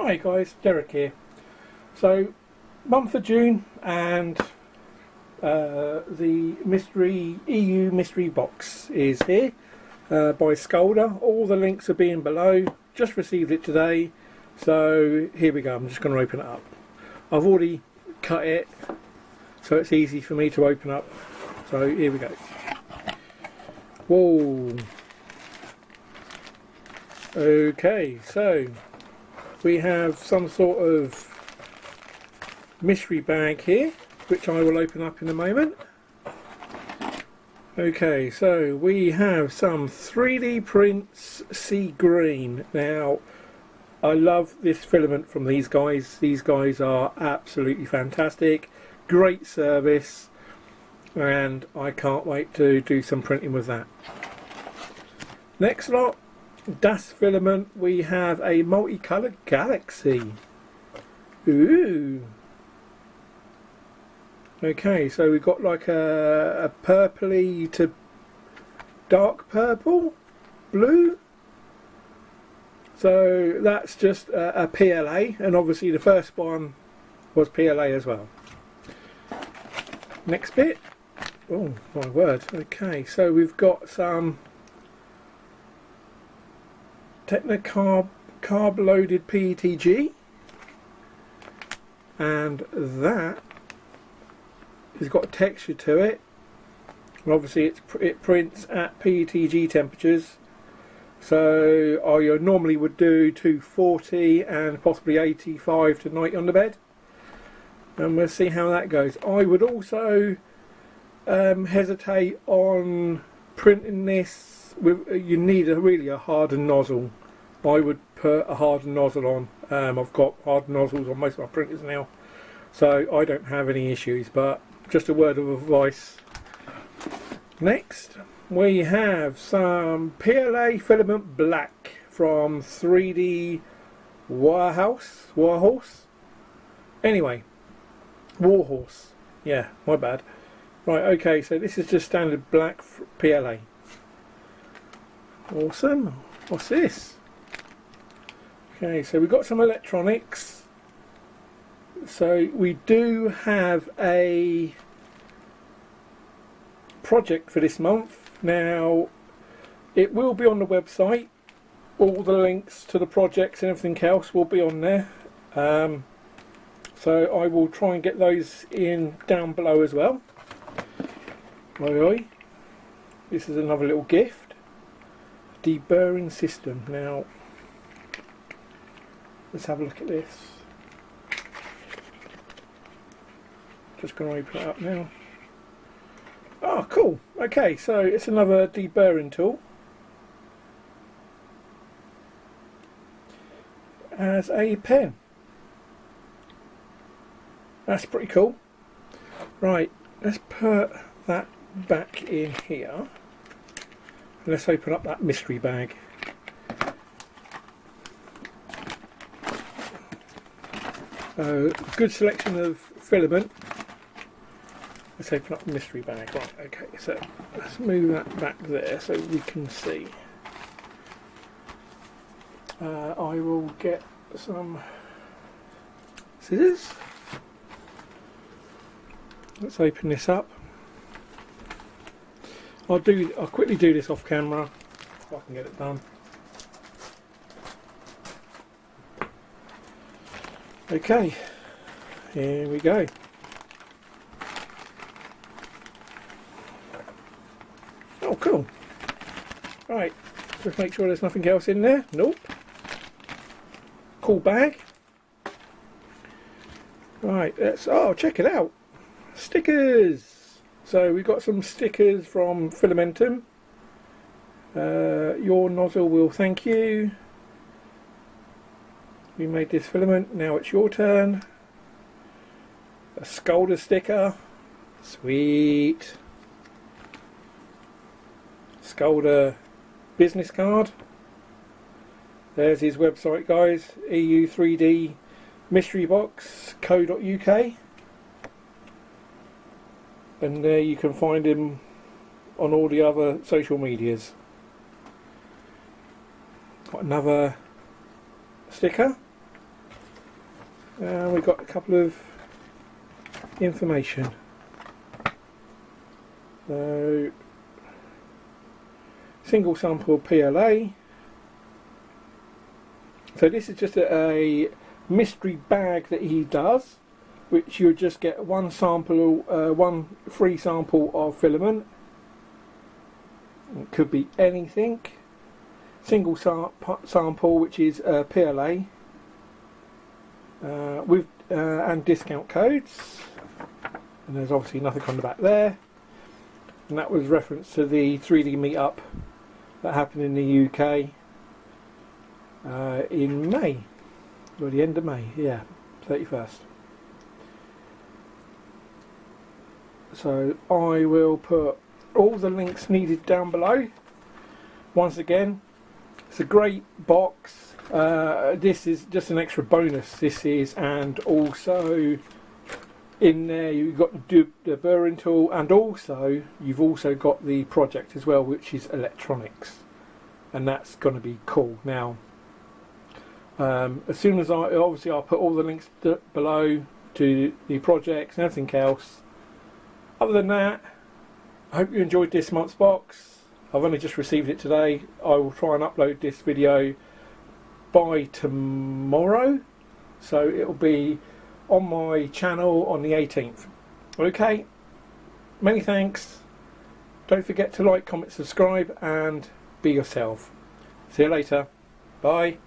Hi guys, Derek here. So, month of June and the EU mystery box is here by Skolder. All the links are being below. Just received it today, so here we go. I'm just going to open it up. I've already cut it, so it's easy for me to open up. So here we go. Whoa. Okay, so we have some sort of mystery bag here, which I will open up in a moment. Okay, so we have some 3D prints sea green. Now, I love this filament from these guys. These guys are absolutely fantastic. Great service, and I can't wait to do some printing with that. Next lot, Das filament, we have a Multicolored Galaxy. Ooh. Okay, so we've got like a purpley to dark purple, blue. So that's just a PLA, and obviously the first one was PLA as well. Next bit. Oh my word. Okay, so we've got some Technicarb carb loaded PETG, and that has got a texture to it, and obviously it prints at PETG temperatures, so I normally would do 240 and possibly 85 to 90 on the bed, and we'll see how that goes. I would also hesitate on printing this with, you need really a hardened nozzle. I would put a hardened nozzle on. I've got hardened nozzles on most of my printers now, so I don't have any issues, but just a word of advice. Next we have some Pla Filament Black from 3D Warhorse. Anyway, Warhorse. Yeah, my bad. Right, okay, so this is just standard black PLA. Awesome. What's this? Okay, so we've got some electronics. So we do have a project for this month. Now, it will be on the website. All the links to the projects and everything else will be on there. So I will try and get those in down below as well. Oi. This is another little gift. Deburring system. Now, let's have a look at this. Just going to open it up now. Oh, cool. Okay, so it's another deburring tool. As a pen. That's pretty cool. Right, let's put that back in here. Let's open up that mystery bag. Good selection of filament. Let's open up the mystery bag. Right, okay, so let's move that back there so we can see. I will get some scissors. Let's open this up. I'll quickly do this off camera if I can get it done. Okay, here we go. Oh, cool. Right, just make sure there's nothing else in there. Nope. Cool bag. Right, check it out. Stickers. So we've got some stickers from Filamentum. Your nozzle will thank you. We made this filament, now it's your turn. A Skolder sticker. Sweet. Skolder business card. There's his website, guys. EU3D mystery box co.uk. And there you can find him on all the other social medias. Got another sticker. We've got a couple of information. So, single sample PLA. So this is just a mystery bag that he does, which you just get one sample, one free sample of filament. It could be anything. Single sample, which is PLA, with and discount codes. And there's obviously nothing on the back there. And that was reference to the 3D meetup that happened in the UK in May, or the end of May, yeah, 31st. So I will put all the links needed down below. Once again, it's a great box. This is just an extra bonus. This is, and also in there you've got the burring tool, and also you've also got the project as well, which is electronics, and that's going to be cool. Now, as soon as I'll put all the links below to the projects and everything else. Other than that, I hope you enjoyed this month's box. I've only just received it today. I will try and upload this video by tomorrow, so it'll be on my channel on the 18th. Okay, many thanks. Don't forget to like, comment, subscribe, and be yourself. See you later. Bye.